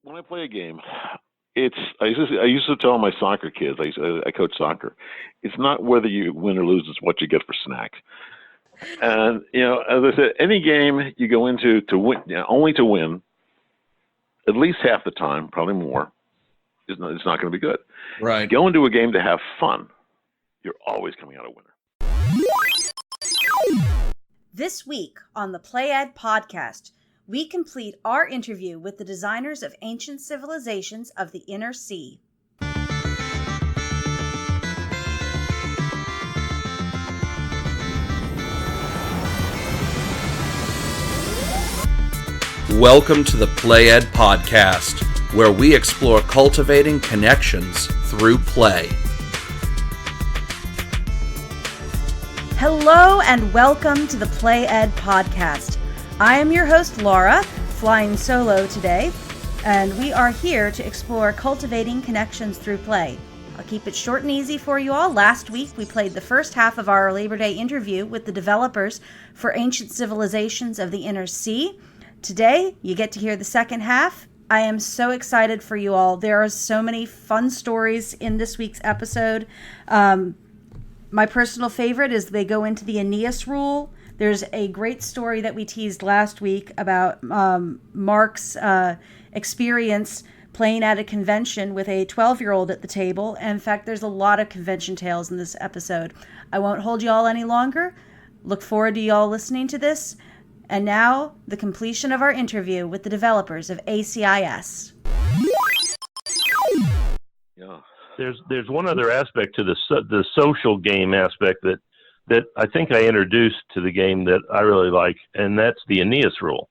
when I play a game, I used to tell my soccer kids, I coach soccer, it's not whether you win or lose, it's what you get for snacks. And, as I said, any game you go into to win, only to win, at least half the time, probably more, it's not going to be good. Right. Go into a game to have fun, you're always coming out a winner. This week on the Play Ed podcast, we complete our interview with the designers of ancient civilizations of the Inner Sea. Welcome to the Play Ed podcast, where we explore cultivating connections through play. Hello and welcome to the Play Ed podcast. I am your host, Laura, flying solo today, and we are here to explore cultivating connections through play. I'll keep it short and easy for you all. Last week, we played the first half of our Labor Day interview with the developers for Ancient Civilizations of the Inner Sea. Today, you get to hear the second half. I am so excited for you all. There are so many fun stories in this week's episode. My personal favorite is they go into the Aeneid rule. There's a great story that we teased last week about Mark's experience playing at a convention with a 12-year-old at the table. And in fact, there's a lot of convention tales in this episode. I won't hold you all any longer. Look forward to you all listening to this. And now, the completion of our interview with the developers of ACIS. Yeah. There's one other aspect to the social game aspect that I think I introduced to the game that I really like, and that's the Aeneid rule.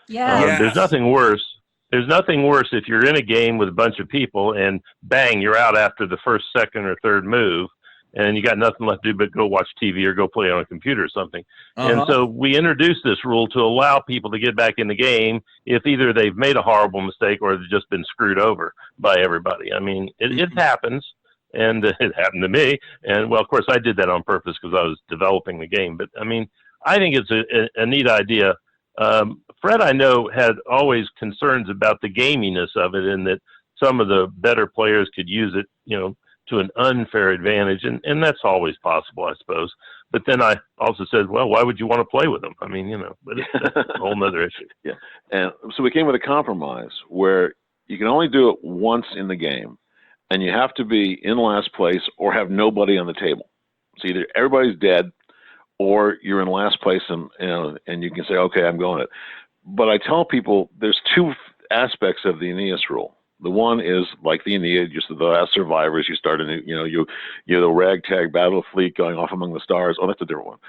Yeah. There's nothing worse. There's nothing worse if you're in a game with a bunch of people and bang, you're out after the first, second, or third move, and you got nothing left to do but go watch TV or go play on a computer or something. And so we introduced this rule to allow people to get back in the game if either they've made a horrible mistake or they've just been screwed over by everybody. I mean, it happens, and it happened to me. And, well, of course, I did that on purpose because I was developing the game. But, I mean, I think it's a neat idea. Fred, I know, had always concerns about the gaminess of it and that some of the better players could use it, to an unfair advantage, and that's always possible, I suppose. But then I also said, well, why would you want to play with them? I mean, but it's a whole other issue. Yeah, and so we came with a compromise where you can only do it once in the game, and you have to be in last place or have nobody on the table. So either everybody's dead, or you're in last place, and you can say, okay, I'm going it. But I tell people there's two aspects of the Aeneid rule. The one is like the Aeneid, just the last survivors. You start a new, you're the ragtag battle fleet going off among the stars. Oh, that's a different one.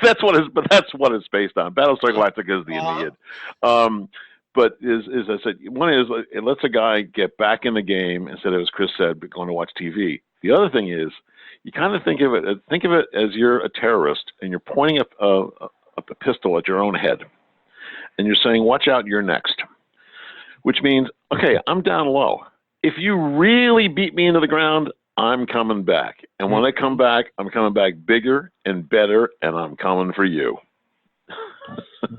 That's what it's based on. Battlestar Galactica is the Aeneid. But as I said, one is it lets a guy get back in the game instead of, as Chris said, going to watch TV. The other thing is you kind of think of it as you're a terrorist and you're pointing a pistol at your own head. And you're saying, watch out, you're next. Which means, okay, I'm down low. If you really beat me into the ground, I'm coming back. And when I come back, I'm coming back bigger and better, and I'm coming for you.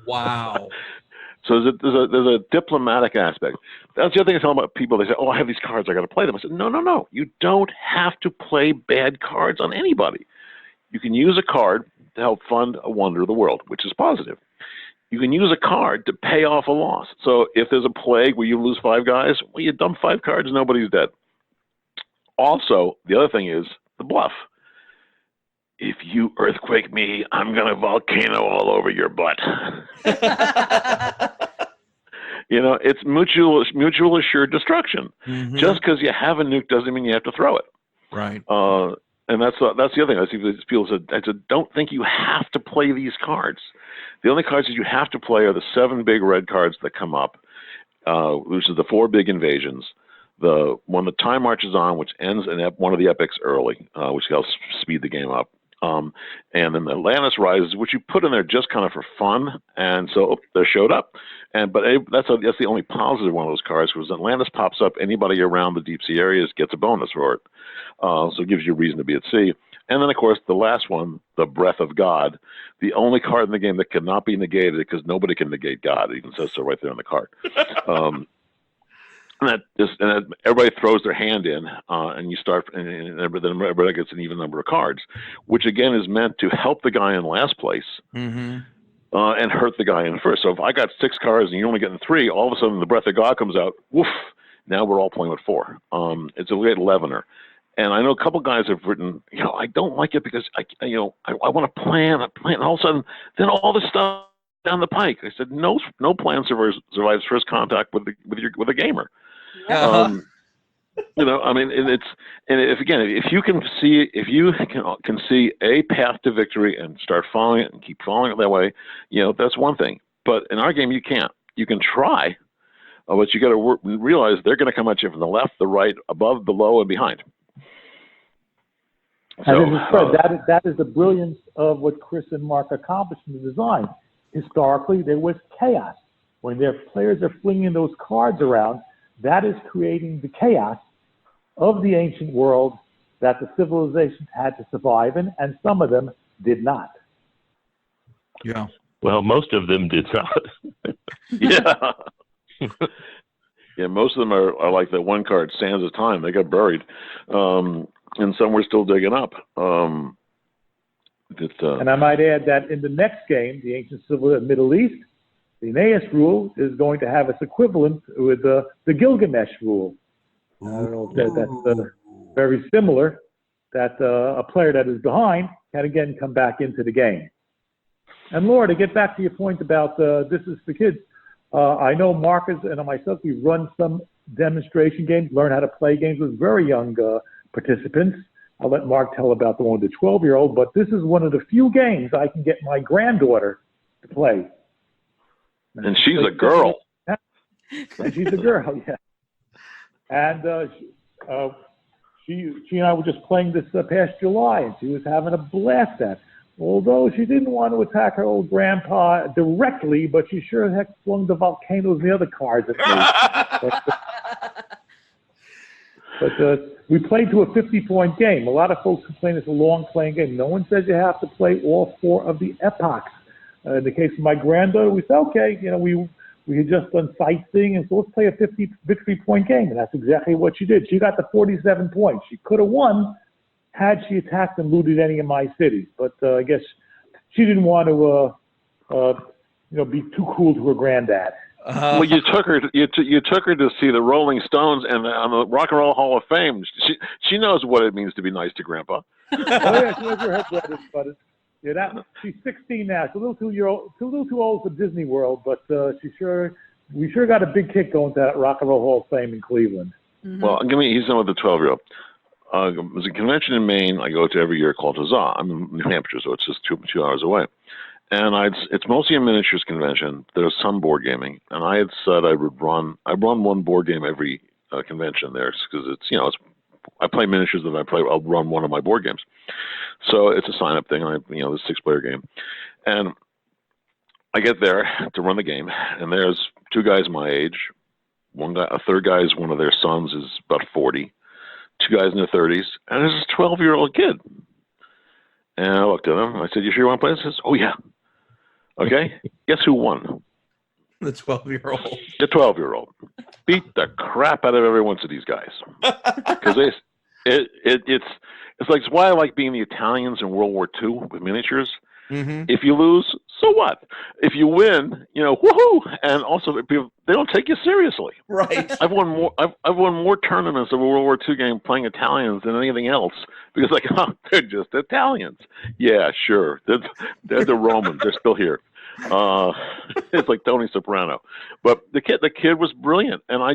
Wow. So there's a diplomatic aspect. That's the other thing I tell about people. They say, oh, I have these cards, I got to play them. I said, no. You don't have to play bad cards on anybody. You can use a card to help fund a wonder of the world, which is positive. You can use a card to pay off a loss. So if there's a plague where you lose 5 guys, well, you dump 5 cards, nobody's dead. Also, the other thing is the bluff. If you earthquake me, I'm going to volcano all over your butt. It's mutual assured destruction. Mm-hmm. Just because you have a nuke doesn't mean you have to throw it. Right. And that's the other thing. I see people said, don't think you have to play these cards. The only cards that you have to play are the 7 big red cards that come up, which is the 4 big invasions. When the time marches on, which ends in one of the epics early, which helps speed the game up. And then the Atlantis Rises, which you put in there just kind of for fun, and so they showed up. But that's the only positive one of those cards, because Atlantis pops up, anybody around the deep sea areas gets a bonus for it. So it gives you a reason to be at sea. And then, of course, the last one, the breath of God, the only card in the game that cannot be negated because nobody can negate God. It even says so right there on the card. And everybody throws their hand in, and you start, and then everybody gets an even number of cards, which again is meant to help the guy in last place and hurt the guy in first. So if I got 6 cards and you're only getting 3, all of a sudden the breath of God comes out. Woof! Now we're all playing with 4. It's a great leavener. And I know a couple guys have written, I don't like it because I want to plan, and all of a sudden, then all this stuff down the pike. I said, no plan survives first contact with a gamer. I mean, if you can see a path to victory and start following it and keep following it that way, that's one thing. But in our game, you can't. You can try, but you got to realize they're going to come at you from the left, the right, above, below, and behind. And Fred, that is the brilliance of what Chris and Mark accomplished in the design. Historically, there was chaos. When their players are flinging those cards around, that is creating the chaos of the ancient world that the civilizations had to survive in, and some of them did not. Yeah. Well, most of them did not. Yeah. Yeah, most of them are like that one card, Sands of Time. They got buried. And some we're still digging up. And I might add that in the next game, the ancient Middle East, the Aeneid rule is going to have its equivalent with the Gilgamesh rule. I don't know if that's very similar, that a player that is behind can again come back into the game. And Laura, to get back to your point about this is for kids, I know Marcus and myself, we run some demonstration games, learn how to play games with very young participants. I'll let Mark tell about the one with the 12-year-old, but this is one of the few games I can get my granddaughter to play. And she's a girl. And she's a girl, yeah. And she and I were just playing this past July, and she was having a blast at it. Although she didn't want to attack her old grandpa directly, but she sure as heck flung the volcanoes and the other cards at me. But we played to a 50-point game. A lot of folks complain it's a long playing game. No one says you have to play all 4 of the epochs. In the case of my granddaughter, we said, okay, we had just done sightseeing, and so let's play a 50-point game. And that's exactly what she did. She got the 47 points. She could have won had she attacked and looted any of my cities. But I guess she didn't want to, be too cool to her granddad. Well, you took her to see the Rolling Stones and on the Rock and Roll Hall of Fame. She knows what it means to be nice to Grandpa. Oh yeah, she knows her head but she's 16 now. She's a little too old for Disney World, but we sure got a big kick going to that Rock and Roll Hall of Fame in Cleveland. Mm-hmm. Well, he's in with the 12-year-old. There's a convention in Maine I go to every year called Huzzah. I'm in New Hampshire, so it's just 2 hours away. And it's mostly a miniatures convention. There's some board gaming, and I had said I run one board game every convention there because I play miniatures and I'll run one of my board games. So it's a sign up thing. And this 6-player game, and I get there to run the game, and there's 2 guys my age. A third guy is one of their sons, is about 40. 2 guys in their 30s, and there's this 12-year-old kid. And I looked at him. I said, "You sure you want to play this?" He says, "Oh yeah." Okay. Guess who won? The 12-year-old. The 12-year-old beat the crap out of every one of these guys because it's why I like being the Italians in World War II with miniatures. Mm-hmm. If you lose, so what? If you win, woohoo! And also, they don't take you seriously. Right. I've won more tournaments of a World War II game playing Italians than anything else because, they're just Italians. Yeah, sure. They're the Romans. They're still here. It's like Tony Soprano. But the kid was brilliant, and I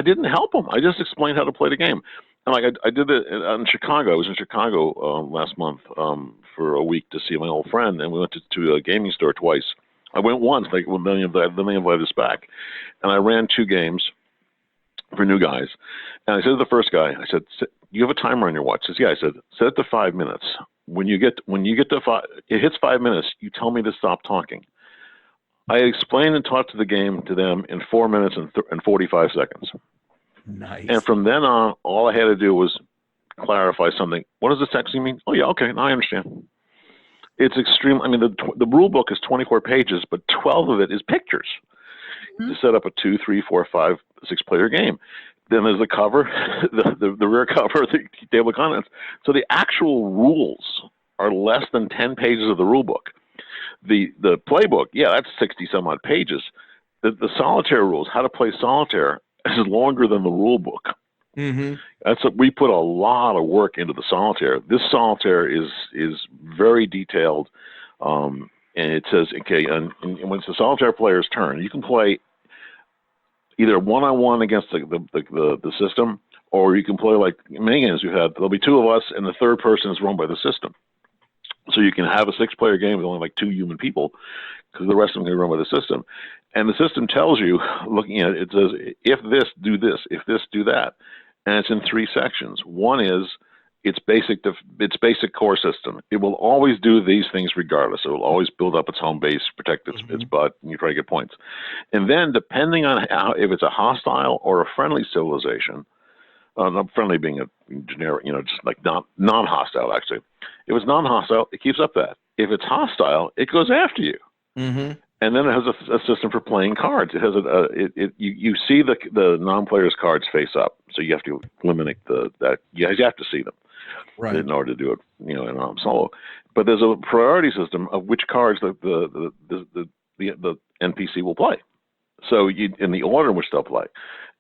didn't help him. I just explained how to play the game. And I did it in Chicago. I was in Chicago last month for a week to see my old friend, and we went to a gaming store twice. I went once, then they invited us back, and I ran 2 games for new guys. And I said to the first guy, I said, "You have a timer on your watch?" He says, "Yeah." I said, "Set it to 5 minutes. When you get to 5, it hits 5 minutes. You tell me to stop talking." I explained and taught the game to them in 4 minutes and 45 seconds. Nice. And from then on, all I had to do was clarify something. What does this actually mean? Oh yeah, okay, now I understand. It's extreme. I mean, the rule book is 24 pages, but 12 of it is pictures to set up a 2, 3, 4, 5, 6 player game. Then there's the cover, the rear cover, the table of contents. So the actual rules are less than 10 pages of the rule book. The playbook, yeah, that's 60 some odd pages. The solitaire rules, how to play solitaire, is longer than the rule book. We put a lot of work into the solitaire. This solitaire is very detailed, and it says, okay, and when it's the solitaire player's turn, you can play either one-on-one against the system, or you can play like many games we've had. There'll be 2 of us, and the third person is run by the system. So you can have a 6-player game with only like 2 human people, because the rest of them can run by the system. And the system tells you, looking at it, it says, if this, do this, if this, do that. And it's in 3 sections. One is its basic core system. It will always do these things regardless. It will always build up its home base, protect its butt, and you try to get points. And then, depending on if it's a hostile or a friendly civilization, not friendly being a generic, just like non-hostile, actually. If it's non-hostile, it keeps up that. If it's hostile, it goes after you. And then it has a system for playing cards. It has you see the non-player's cards face up, so you have to eliminate that. You have to see them in order to do it, in solo. But there's a priority system of which cards the NPC will play. So in the order in which they'll play,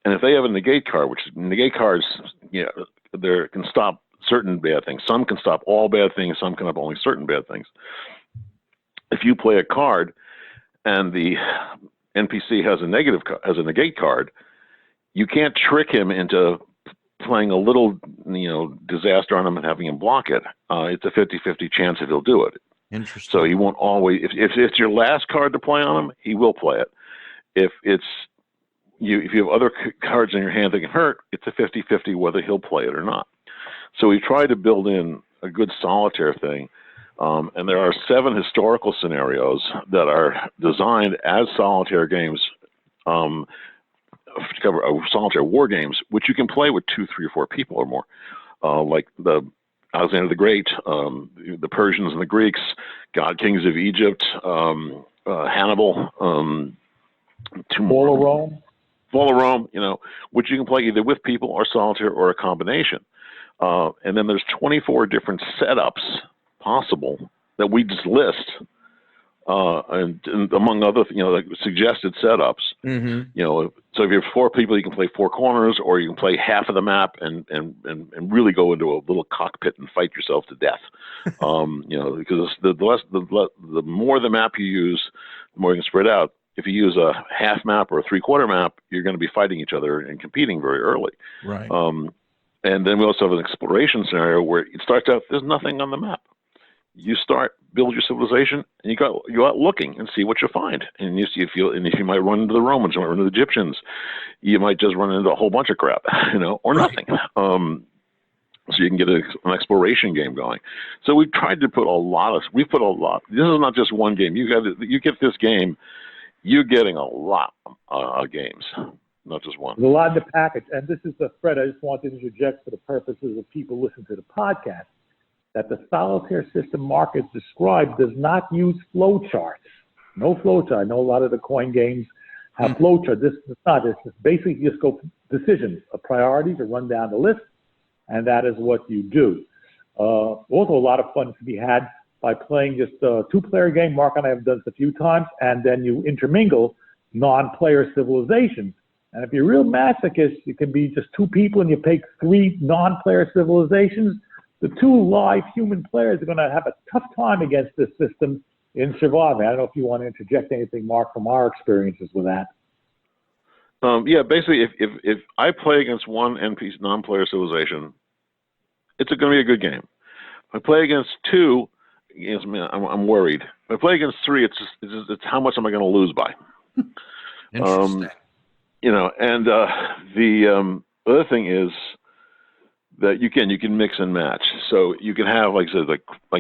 and if they have a negate card, which negate cards, they can stop certain bad things. Some can stop all bad things. Some can stop only certain bad things. If you play a card and the NPC has a negate card, you can't trick him into playing a little, disaster on him and having him block it. It's a 50-50 chance that he'll do it. Interesting. So he won't always. If it's your last card to play on him, he will play it. If you have other cards in your hand that can hurt, it's a 50-50 whether he'll play it or not. So we tried to build in a good solitaire thing. And there are 7 historical scenarios that are designed as solitaire games, to cover solitaire war games, which you can play with 2, 3, or 4 people or more, like the Alexander the Great, the Persians and the Greeks, God Kings of Egypt, Hannibal, Fall of Rome, which you can play either with people or solitaire or a combination. And then there's 24 different setups possible that we just list, and among other, like suggested setups. So if you have 4 people, you can play 4 corners, or you can play half of the map and really go into a little cockpit and fight yourself to death. Because the more the map you use, the more you can spread out. If you use a half map or a 3/4 map, you're going to be fighting each other and competing very early. Right. And then we also have an exploration scenario where it starts out, there's nothing on the map. You build your civilization, and you go out looking and see what you find. And you see if you might run into the Romans, you might run into the Egyptians, you might just run into a whole bunch of crap, or nothing. So you can get an exploration game going. So we tried to put a lot. This is not just one game. You get this game, you're getting a lot of games, not just one. There's a lot in the package. And this is Fred, I just wanted to interject for the purposes of people listening to the podcast, that the solitaire system Mark has described does not use flowcharts. No flowchart. I know a lot of the coin games have flowcharts. This is not. It's just basically just go decisions, a priority to run down the list, and that is what you do. Also, a lot of fun to be had by playing just a 2-player game. Mark and I have done this a few times, and then you intermingle non-player civilizations. And if you're a real masochist, it can be just 2 people and you pick 3 non-player civilizations. The 2 live human players are going to have a tough time against this system in surviving. I don't know if you want to interject anything, Mark, from our experiences with that. Yeah, basically, if I play against one NPC non-player civilization, it's going to be a good game. If I play against 2, I'm worried. If I play against 3, it's how much am I going to lose by? Interesting. And the other thing is that you can mix and match. So you can have, like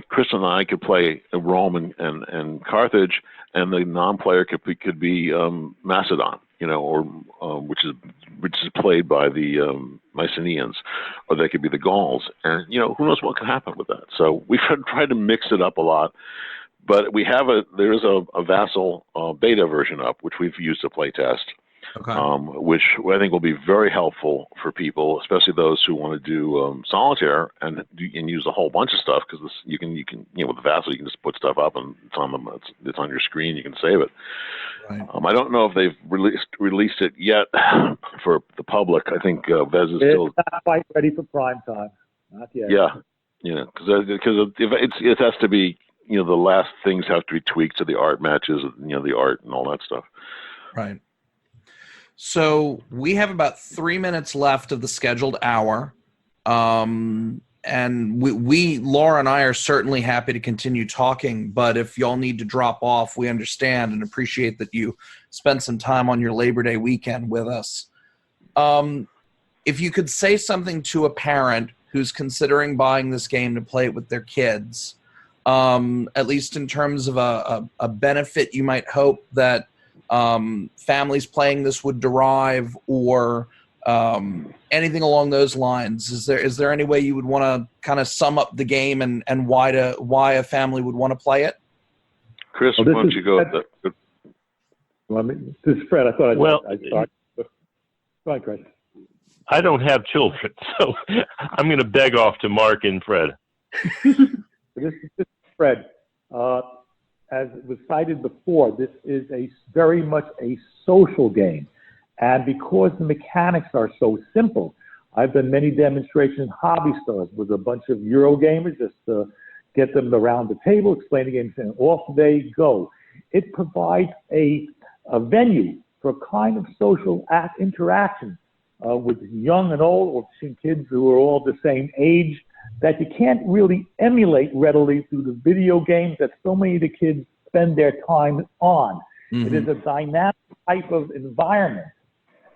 Chris and I could play Rome and Carthage, and the non-player could be Macedon, or which is played by the Mycenaeans, or they could be the Gauls, and who knows what could happen with that. So we've tried to mix it up a lot, but there is a Vassal beta version up, which we've used to play test. Okay. Which I think will be very helpful for people, especially those who want to do solitaire and use a whole bunch of stuff, because you can with the Vassal you can just put stuff up and it's on your screen, you can save it. Right. I don't know if they've released it yet for the public. I think Vez is still not quite ready for prime time. Not yet. Yeah, because it has to be the last things have to be tweaked to the art matches, the art and all that stuff. Right. So we have about 3 minutes left of the scheduled hour. And we, Laura and I, are certainly happy to continue talking, but if y'all need to drop off, we understand and appreciate that you spend some time on your Labor Day weekend with us. If you could say something to a parent who's considering buying this game to play it with their kids, at least in terms of a benefit you might hope that families playing this would derive, or anything along those lines, is there any way you would want to kind of sum up the game and why a family would want to play it? Chris, why don't you go with that? This is Fred. I thought I'd start. Go ahead, Chris. I don't have children, so I'm going to beg off to Mark and Fred. This is Fred. As was cited before, this is very much a social game. And because the mechanics are so simple, I've done many demonstrations, hobby stores, with a bunch of Euro gamers, just to get them around the table, explain the game, and off they go. It provides a venue for a kind of social interaction with young and old, or between kids who are all the same age, that you can't really emulate readily through the video games that so many of the kids spend their time on. Mm-hmm. It is a dynamic type of environment,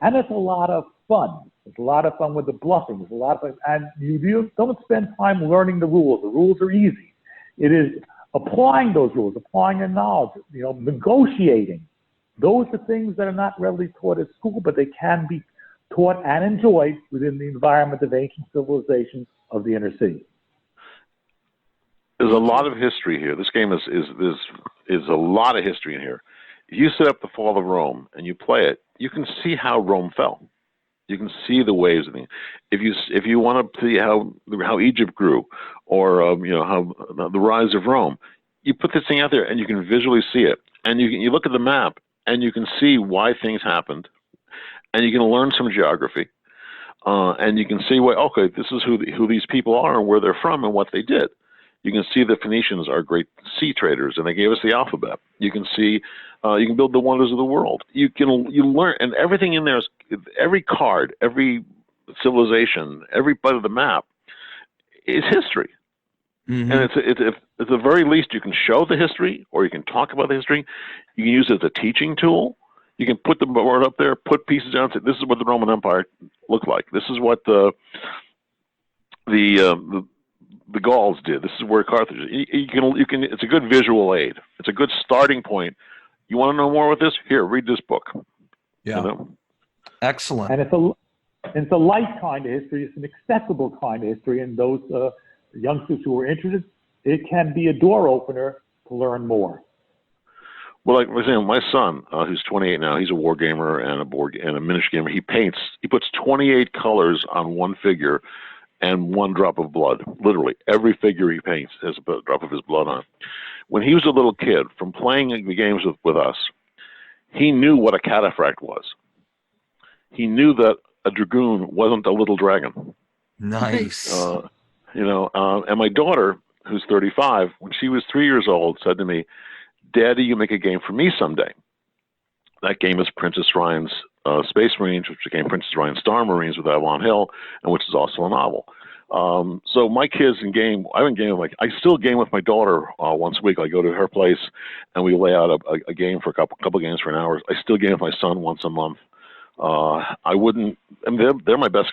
and it's a lot of fun. It's a lot of fun with the bluffing. It's a lot of fun, and you don't spend time learning the rules. The rules are easy. It is applying those rules, applying your knowledge, negotiating. Those are things that are not readily taught at school, but they can be taught and enjoyed within the environment of ancient civilizations of the inner sea. There's a lot of history here. This game is a lot of history in here. If you set up the fall of Rome and you play it, you can see how Rome fell. You can see the waves of it. If you want to see how Egypt grew, or how the rise of Rome, you put this thing out there and you can visually see it. And you look at the map and you can see why things happened, and you can learn some geography. And you can see this is who these people are and where they're from and what they did. You can see the Phoenicians are great sea traders, and they gave us the alphabet. You can see, you can build the wonders of the world. You learn, and everything in there is, every card, every civilization, every bit of the map is history. Mm-hmm. And it's at the very least you can show the history, or you can talk about the history. You can use it as a teaching tool. You can put the board up there, put pieces down, and say, this is what the Roman Empire looked like. This is what the Gauls did. This is where Carthage. You can. It's a good visual aid. It's a good starting point. You want to know more with this? Here, read this book. Yeah. Excellent. And it's a light kind of history. It's an accessible kind of history, and those youngsters who are interested, it can be a door opener to learn more. Well, like I was saying, my son, who's 28 now, he's a war gamer and a miniature gamer. He paints. He puts 28 colors on one figure and one drop of blood. Literally, every figure he paints has a drop of his blood on it. When he was a little kid, from playing the games with us, he knew what a cataphract was. He knew that a dragoon wasn't a little dragon. Nice. And my daughter, who's 35, when she was 3 years old, said to me, "Daddy, you make a game for me someday." That game is Princess Ryan's Space Marines, which became Princess Ryan's Star Marines with Avalon Hill, and which is also a novel. So my kids in game, I've been gaming, I still game with my daughter once a week. I go to her place and we lay out a game for a couple games for an hour. I still game with my son once a month. They're my best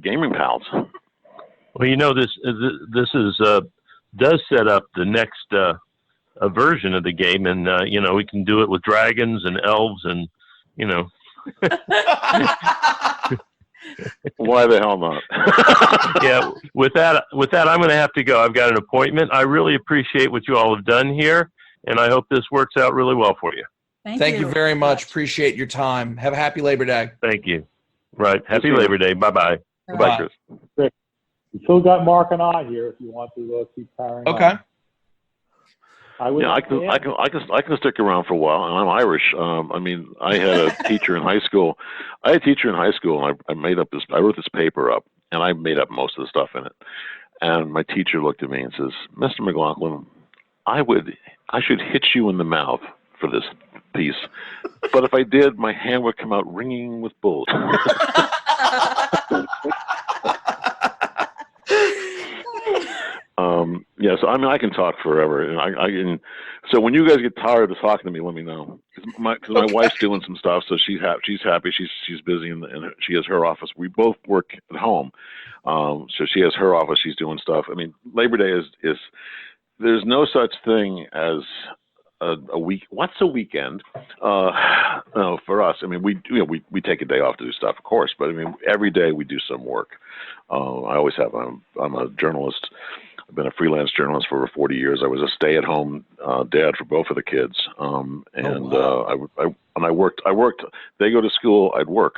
gaming pals. Well, this does set up the next a version of the game, and we can do it with dragons and elves, and Well, Why the hell not? Yeah. With that, I'm going to have to go. I've got an appointment. I really appreciate what you all have done here, and I hope this works out really well for you. Thank you very much. Appreciate your time. Have a happy Labor Day. Thank you. Right. Happy Labor Day. Bye-bye. Bye, Chris. You still got Mark and I here if you want to keep carrying on. Okay. I can stick around for a while, and I'm Irish. I mean, I had a teacher in high school. And I wrote this paper up, and I made up most of the stuff in it. And my teacher looked at me and says, "Mr. McLaughlin, I should hit you in the mouth for this piece, but if I did, my hand would come out ringing with bullets." Yeah, so I mean, I can talk forever, and so when you guys get tired of talking to me, let me know, because my wife's doing some stuff, so she's happy, she's busy, and she has her office. We both work at home, so she has her office. She's doing stuff. I mean, Labor Day is there's no such thing as a week. What's a weekend? For us, I mean, we take a day off to do stuff, of course, but I mean, every day we do some work. I always have. I'm a journalist. I've been a freelance journalist for over 40 years. I was a stay-at-home dad for both of the kids, I worked. They go to school, I'd work,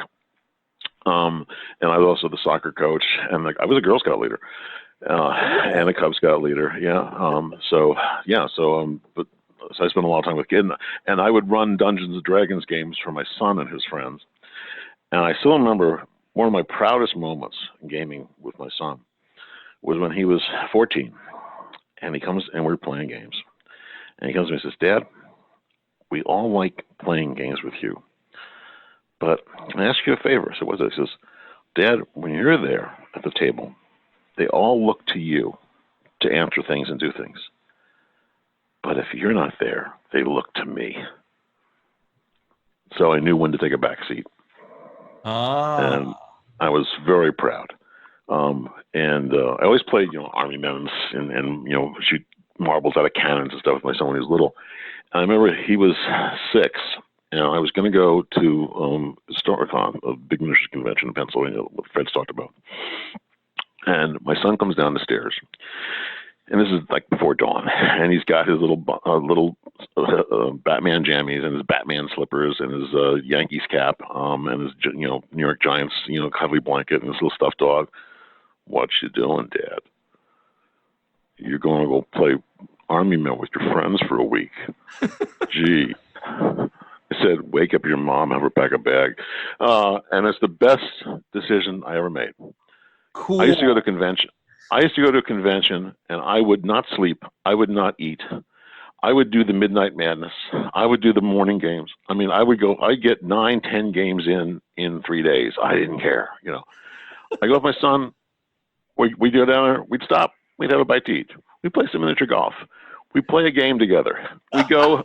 and I was also the soccer coach, and I was a Girl Scout leader, and a Cub Scout leader. So I spent a lot of time with kids, and I would run Dungeons and Dragons games for my son and his friends, and I still remember one of my proudest moments in gaming with my son was when he was 14, and he comes and we're playing games, and he comes to me and says, "Dad, we all like playing games with you, but can I ask you a favor?" I said, "What's that?" He says, "Dad, when you're there at the table, they all look to you to answer things and do things, but if you're not there, they look to me." So I knew when to take a back seat. And I was very proud. I always played, army men and shoot marbles out of cannons and stuff with my son when he was little. And I remember he was 6, and I was going to go to StarCon, a big military convention in Pennsylvania, what Fred's talked about. And my son comes down the stairs, and this is like before dawn, and he's got his little Batman jammies and his Batman slippers and his Yankees cap, and his New York Giants cuddly blanket and his little stuffed dog. "What you doing, Dad?" "You're going to go play army men with your friends for a week." Gee. I said, "Wake up your mom, have her pack a bag." And it's the best decision I ever made. Cool. I used to go to a convention, and I would not sleep. I would not eat. I would do the midnight madness. I would do the morning games. I mean, I'd get 9, 10 games in 3 days. I didn't care, I go with my son. We'd go down there. We'd stop. We'd have a bite to eat. We'd play some miniature golf. We'd play a game together. We'd go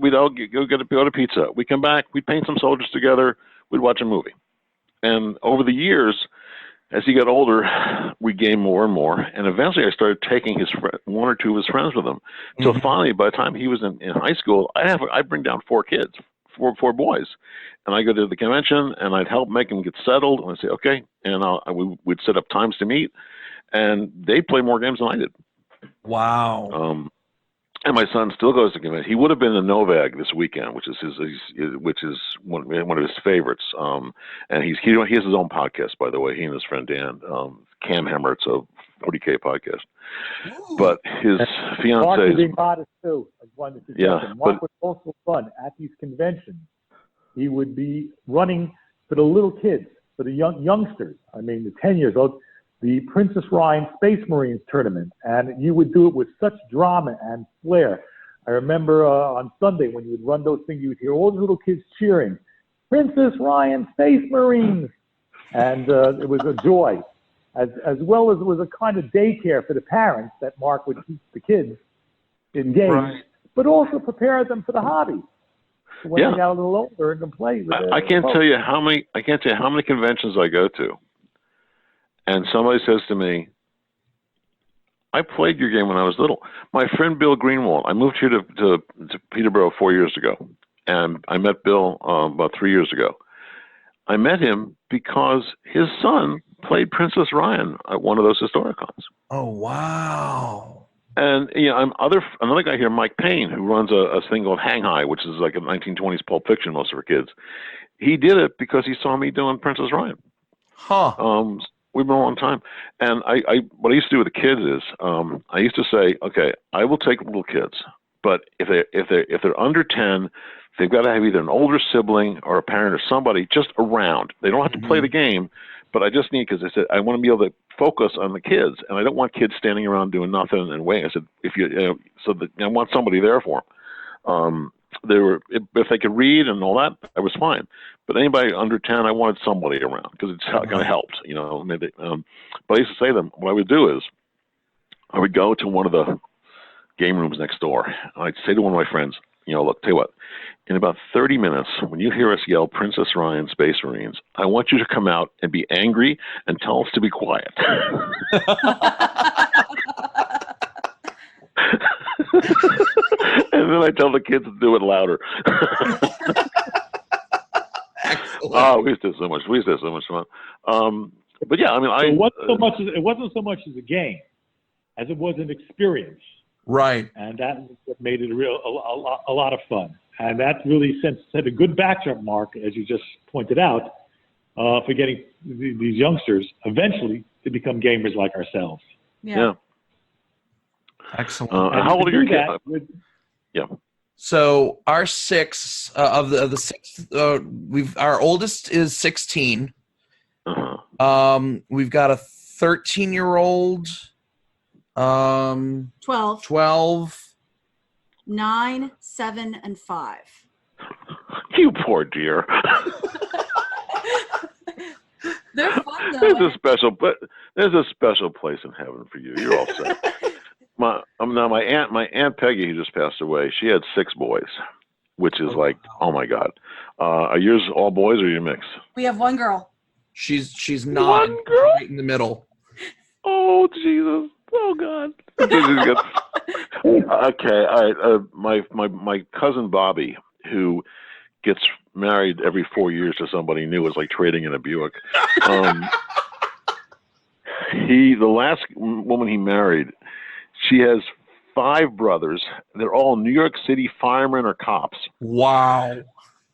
we'd all go to pizza. We'd come back. We'd paint some soldiers together. We'd watch a movie. And over the years, as he got older, we gamed more and more. And eventually, I started taking one or two of his friends with him. So finally, by the time he was in high school, I'd bring down 4 kids, four boys, and I go to the convention and I'd help make them get settled. And I'd say, "Okay," and we'd set up times to meet, and they'd play more games than I did. Wow. And my son still goes to convention. He would have been in Novak this weekend, which is one of his favorites. And he has his own podcast, by the way. He and his friend Dan, Cam Hammer. It's a 40K podcast. Ooh. But his fiance Mark is being modest too. I wanted to Yeah, Mark was also fun at these conventions. He would be running for the little kids, for the youngsters. I mean, the 10 years old. The Princess Ryan Space Marines tournament, and you would do it with such drama and flair. I remember on Sunday when you would run those things, you would hear all the little kids cheering, "Princess Ryan Space Marines," and it was a joy, as well as it was a kind of daycare for the parents that Mark would keep the kids engaged, Right. but also prepare them for the hobby. So when they got a little older and can play. I can't tell you how many conventions I go to. And somebody says to me, "I played your game when I was little." My friend Bill Greenwald, I moved here to Peterborough 4 years ago, and I met Bill about 3 years ago. I met him because his son played Princess Ryan at one of those Historicons. Oh, wow. And another guy here, Mike Payne, who runs a thing called Hang High, which is like a 1920s Pulp Fiction, most of our kids. He did it because he saw me doing Princess Ryan. Huh. We've been a long time. And what I used to do with the kids is I used to say, okay, I will take little kids, but if they're under 10, they've got to have either an older sibling or a parent or somebody just around. They don't have to play the game, but I just need, because I said I want to be able to focus on the kids, and I don't want kids standing around doing nothing and waiting. I said I want somebody there for them. If they could read and all that, I was fine. But anybody under 10, I wanted somebody around because it's kind of helped, Maybe, but I used to say to them, what I would do is I would go to one of the game rooms next door, and I'd say to one of my friends, look, tell you what, in about 30 minutes, when you hear us yell Princess Ryan Space Marines, I want you to come out and be angry and tell us to be quiet. And then I tell the kids to do it louder. Excellent. Oh, we used to have so much. We used to have so much fun. But yeah, it wasn't so much as a game as it was an experience. Right. And that made it a lot of fun. And that really set a good backdrop, Mark, as you just pointed out, for getting these youngsters eventually to become gamers like ourselves. Yeah. Excellent. How old are your kids? Yeah. So our six of the six, our oldest is 16. Uh-huh. We've got a 13-year-old. 12. 9, 7, and 5. You poor dear. They're fun though. There's a special place in heaven for you. You're all set. My aunt Peggy, who just passed away, she had 6 boys, which is oh my God. Are yours all boys or are you mixed? We have one girl. She's not right in the middle. Oh Jesus. Oh God. Okay. All right. My cousin Bobby, who gets married every 4 years to somebody new, is like trading in a Buick. The last woman he married, she has 5 brothers. They're all New York City firemen or cops. Wow.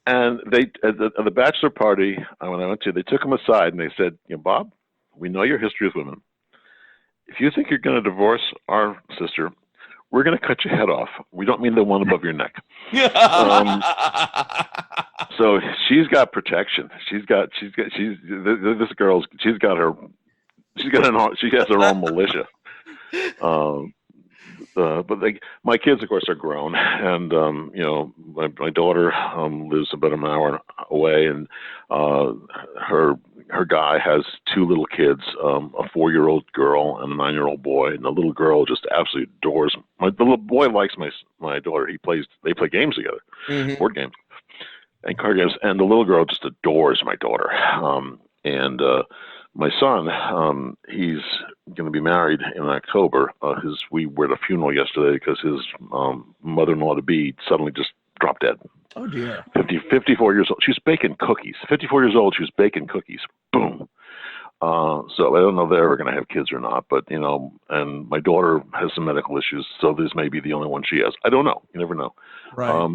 And they at the bachelor party when I went to, they took him aside and they said, Bob, we know your history with women. If you think you're going to divorce our sister, we're going to cut your head off. We don't mean the one above your neck. So she's got protection. She has her own militia. But my kids, of course, are grown, and my daughter lives about an hour away, and her guy has 2 little kids, a 4-year-old girl and a 9-year-old boy, and the little girl just absolutely adores him. The little boy likes my daughter. They play games together, board games and card games, and the little girl just adores my daughter. My son, he's going to be married in October. We were at a funeral yesterday because his mother-in-law-to-be suddenly just dropped dead. Oh, dear. 54 years old. She was baking cookies. 54 years old, she was baking cookies. Boom. So I don't know if they're ever going to have kids or not, but, and my daughter has some medical issues, so this may be the only one she has. I don't know. You never know. Right.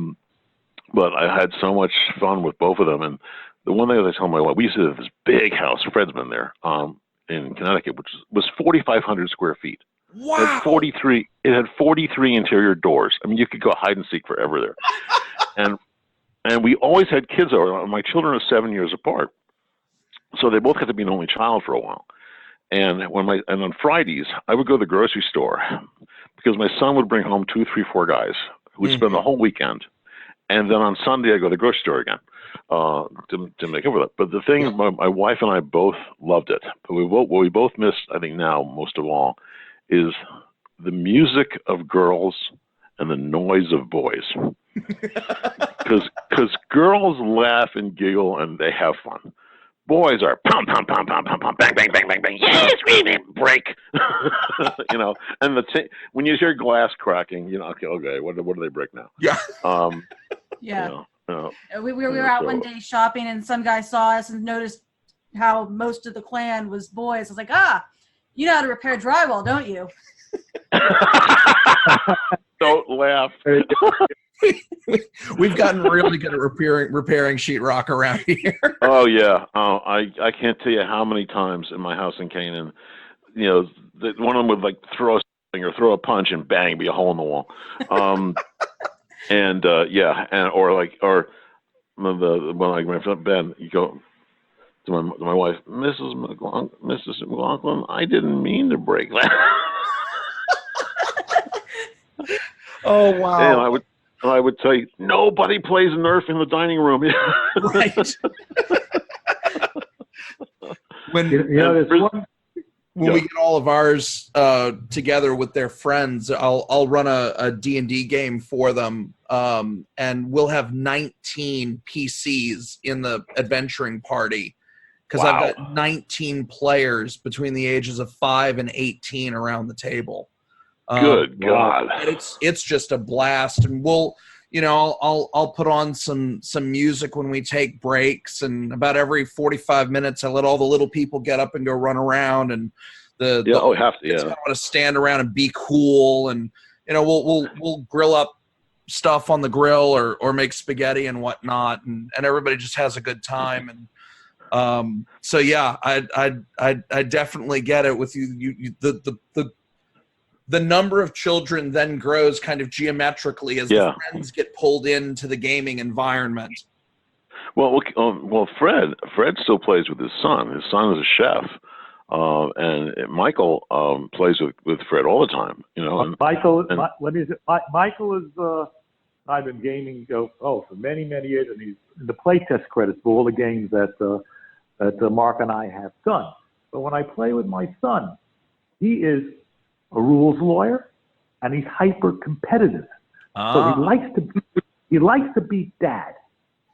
But I had so much fun with both of them, and the one thing that I tell my wife, we used to have this big house, Fred's been there, in Connecticut, which was 4,500 square feet. Wow. It had 43 interior doors. I mean, you could go hide and seek forever there. And we always had kids over. My children are 7 years apart. So they both had to be an only child for a while. And on Fridays, I would go to the grocery store because my son would bring home 2, 3, 4 guys who would spend the whole weekend. And then on Sunday, I go to the grocery store again to make up for that. But the thing, my wife and I both loved it. But what we both miss, I think now most of all, is the music of girls and the noise of boys. Because girls laugh and giggle and they have fun. Boys are pound, pound, pound, pound, pound, pound, bang, bang, bang, bang, bang, yeah, screaming, break. And when you hear glass cracking, okay, what do they break now? Yeah. Yeah. No. We were out one day shopping, and some guy saw us and noticed how most of the clan was boys. I was like, you know how to repair drywall, don't you? Don't laugh. We've gotten really good at repairing sheetrock around here. Oh yeah. I can't tell you how many times in my house in Canaan, one of them would like throw something or throw a punch and bang, be a hole in the wall. When my friend Ben, you go to my wife, Mrs. McLaughlin, I didn't mean to break that. Oh wow! And I would say nobody plays Nerf in the dining room. Right. When we get all of ours together with their friends, I'll run a D&D game for them, and we'll have 19 PCs in the adventuring party because I've got 19 players between the ages of 5 and 18 around the table. Good God! And it's just a blast, and I'll put on some music when we take breaks, and about every 45 minutes I let all the little people get up and go run around, and have to want to stand around and be cool, and we'll grill up stuff on the grill or make spaghetti and whatnot, and everybody just has a good time. And so yeah, I definitely get it with you. The number of children then grows kind of geometrically as the friends get pulled into the gaming environment. Well, Fred still plays with his son. His son is a chef, and Michael plays with Fred all the time. Michael is. I've been gaming for many years, and he's in the playtest credits for all the games that Mark and I have done. But when I play with my son, he is a rules lawyer, and he's hyper competitive. So he likes to beat Dad,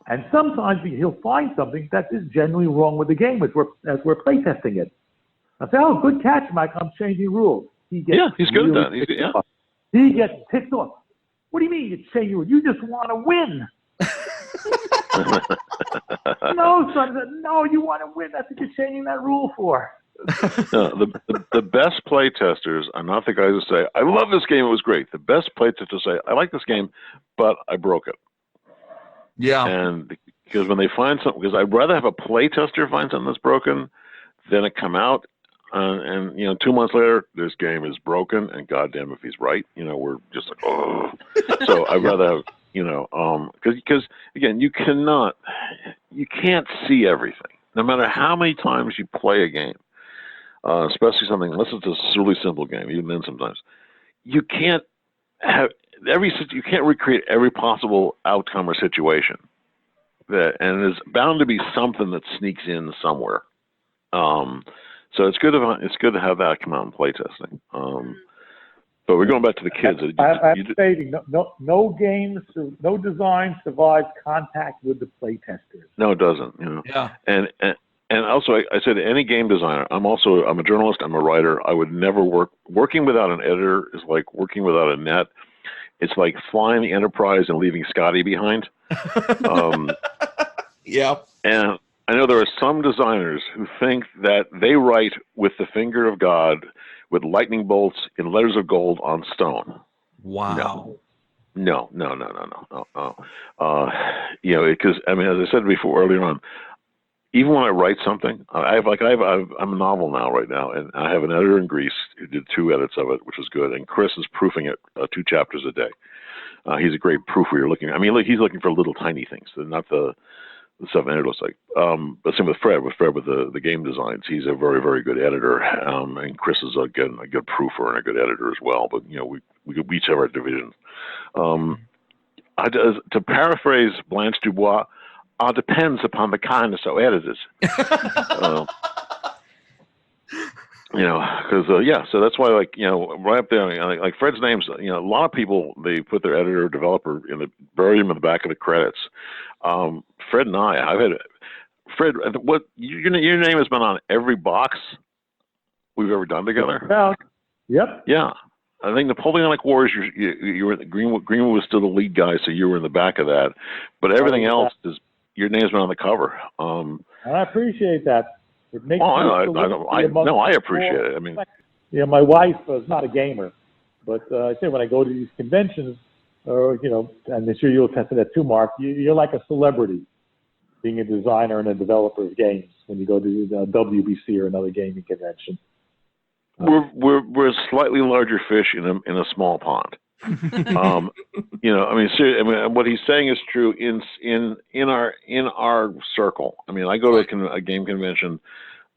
and sometimes he'll find something that is genuinely wrong with the game as we're playtesting it. I say, "Oh, good catch, Mike! I'm changing rules." He's good at that. He gets ticked off. What do you mean you're changing rules? You just want to win. No, son. No, you want to win. That's what you're changing that rule for. The best play testers are not the guys who say, "I love this game, it was great." The best play testers say, "I like this game, but I broke it." Yeah. And because when they find something, because I'd rather have a play tester find something that's broken than it come out and 2 months later this game is broken, and goddamn if he's right, we're just like, oh. So I'd rather have because again, you can't see everything, no matter how many times you play a game. Especially something, unless it's a really simple game, even then sometimes, you can't recreate every possible outcome or situation. And there's bound to be something that sneaks in somewhere. So it's good to have that come out in playtesting. But we're going back to the kids. I'm stating no games, no design survives contact with the playtesters. No, it doesn't. Yeah. And also, I said to any game designer, I'm a journalist, I'm a writer. I would never working without an editor is like working without a net. It's like flying the Enterprise and leaving Scotty behind. Yeah. And I know there are some designers who think that they write with the finger of God with lightning bolts in letters of gold on stone. Wow. No. Because as I said before earlier on, even when I write something, I'm a novel now right now, and I have an editor in Greece who did 2 edits of it, which was good. And Chris is proofing it 2 chapters a day. He's a great proofer. He's looking for little tiny things, not the stuff an editor looks like. But same with Fred. With the game designs, he's a very, very good editor, and Chris is a good proofer and a good editor as well. But we each have our divisions. To paraphrase Blanche Dubois. Depends upon the kindness of editors. So that's why, right up there, like Fred's name's, a lot of people, they put their editor or developer bury him in the back of the credits. Fred and I've had Fred. What your name has been on every box we've ever done together. Yep. Yeah. I think Napoleonic Wars, you were Greenwood was still the lead guy, so you were in the back of that. But everything else is your name's been on the cover. I appreciate that. It makes I appreciate it. I mean, my wife is not a gamer, but I say when I go to these conventions, or and I'm sure you'll attest to that too, Mark. You're like a celebrity, being a designer and a developer of games when you go to the WBC or another gaming convention. We're slightly larger fish in a small pond. What he's saying is true in our circle. I mean, I go to a game convention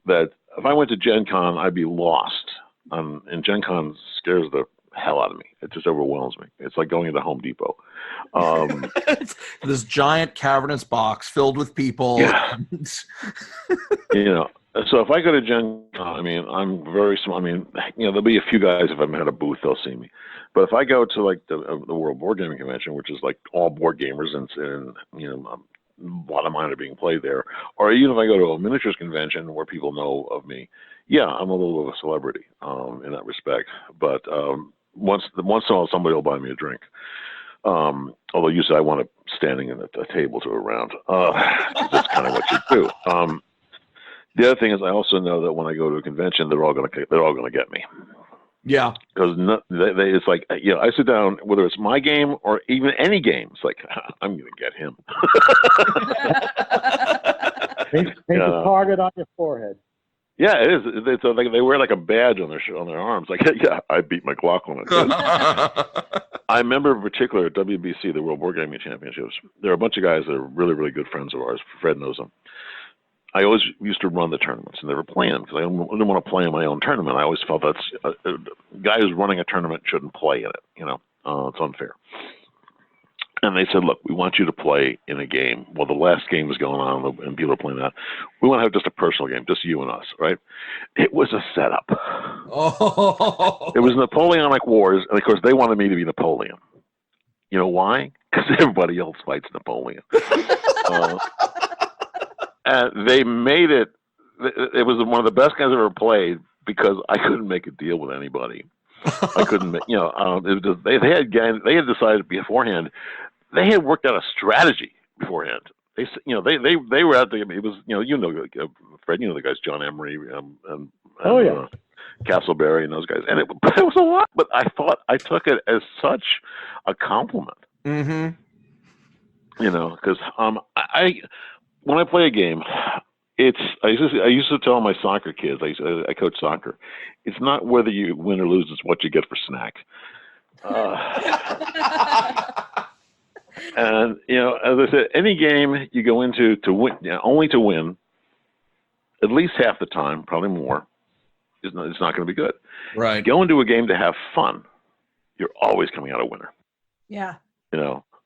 that if I went to Gen Con, I'd be lost. And Gen Con scares the hell out of me. It just overwhelms me. It's like going into Home Depot. This giant cavernous box filled with people. Yeah. So if I go to Gen Con, I mean, I'm very small. I mean, there'll be a few guys, if I'm at a booth, they'll see me. But if I go to like the World Board Gaming Convention, which is like all board gamers and a lot of mine are being played there, or even if I go to a miniatures convention where people know of me, yeah, I'm a little bit of a celebrity in that respect. But once in a while, somebody will buy me a drink. Although usually I want it standing at a table to a round. That's kind of what you do. The other thing is, I also know that when I go to a convention, they're all going to get me. Yeah, because it's like I sit down, whether it's my game or even any game. It's like I'm going to get him. Paint a target on your forehead. Yeah, it is. It's like they wear like a badge on their arms. Like, yeah, I beat McLaughlin. I remember in particular at WBC, the World Board Gaming Championships. There are a bunch of guys that are really, really good friends of ours. Fred knows them. I always used to run the tournaments, and they were playing because I didn't want to play in my own tournament. I always felt that's a guy who's running a tournament shouldn't play in it. It's unfair. And they said, "Look, we want you to play in a game." Well, the last game was going on, and people are playing that. We want to have just a personal game, just you and us, right? It was a setup. Oh. It was Napoleonic Wars, and of course, they wanted me to be Napoleon. You know why? Because everybody else fights Napoleon. And they made it. It was one of the best games I've ever played because I couldn't make a deal with anybody. I couldn't, they had decided beforehand. They had worked out a strategy beforehand. They were out there. It was, Fred, the guys, John Emery, and Castleberry and those guys. And it was a lot, but I thought I took it as such a compliment. Mm-hmm. Because when I play a game, I used to tell my soccer kids, I coach soccer, it's not whether you win or lose, it's what you get for snack. And, as I said, any game you go into to win, only to win, at least half the time, probably more, it's not going to be good. Right. Go into a game to have fun, you're always coming out a winner. Yeah.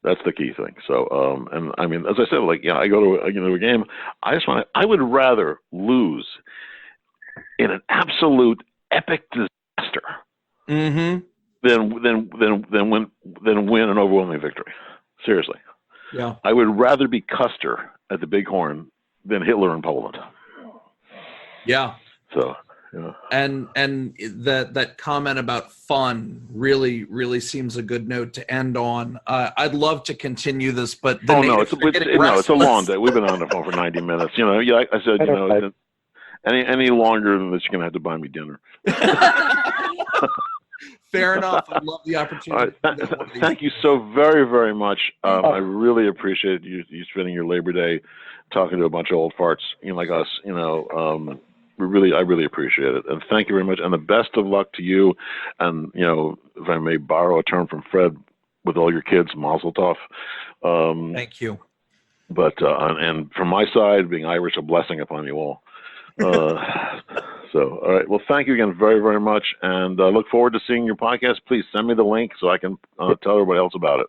That's the key thing. So, and I mean, as I said, I go to a game. I would rather lose in an absolute epic disaster mm-hmm. than win an overwhelming victory. Seriously. Yeah. I would rather be Custer at the Bighorn than Hitler in Poland. Yeah. So. Yeah. And that comment about fun really seems a good note to end on. I'd love to continue this, but it's a long day. We've been on the phone for 90 minutes. I said, any longer than this, you're gonna have to buy me dinner. Fair enough. I love the opportunity. Thank you so very, very much. I really appreciate you spending your Labor Day talking to a bunch of old farts like us. I really appreciate it, and thank you very much. And the best of luck to you. And if I may borrow a term from Fred, with all your kids, Mazel Tov. Thank you. But and from my side, being Irish, a blessing upon you all. So, all right. Well, thank you again very, very much, and I look forward to seeing your podcast. Please send me the link so I can tell everybody else about it.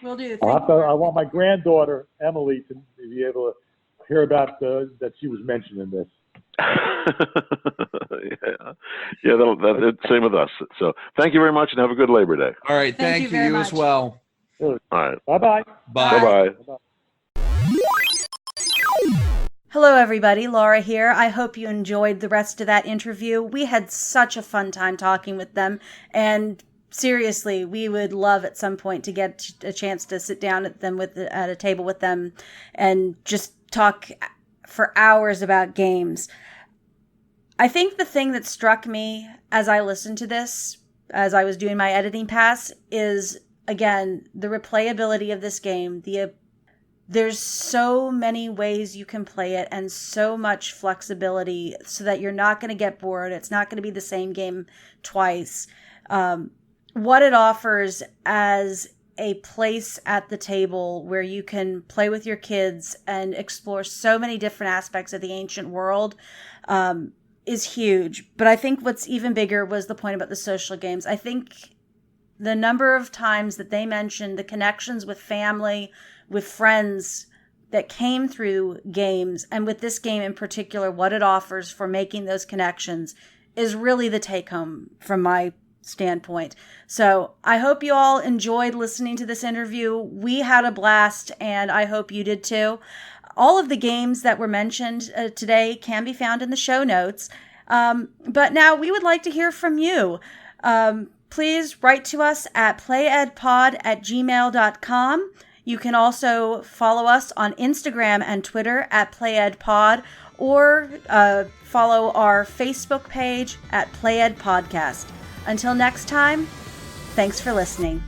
Will do. I want my granddaughter Emily to be able to hear about that she was mentioned in this. That's same with us. So thank you very much, and have a good Labor Day. All right, thank you as well. All right, bye. Bye. Hello, everybody. Laura here. I hope you enjoyed the rest of that interview. We had such a fun time talking with them, and seriously, we would love at some point to get a chance to sit down at a table with them and just talk for hours about games. I think the thing that struck me as I listened to this, as I was doing my editing pass, is, again, the replayability of this game. There's so many ways you can play it and so much flexibility so that you're not going to get bored. It's not going to be the same game twice. What it offers as a place at the table where you can play with your kids and explore so many different aspects of the ancient world is huge. But I think what's even bigger was the point about the social games. I think the number of times that they mentioned the connections with family, with friends that came through games, and with this game in particular, what it offers for making those connections is really the take home from my standpoint. So I hope you all enjoyed listening to this interview. We had a blast, and I hope you did too. All of the games that were mentioned today can be found in the show notes. But now we would like to hear from you. Please write to us at playedpod@gmail.com. You can also follow us on Instagram and Twitter at playedpod, or follow our Facebook page at Played Podcast. Until next time, thanks for listening.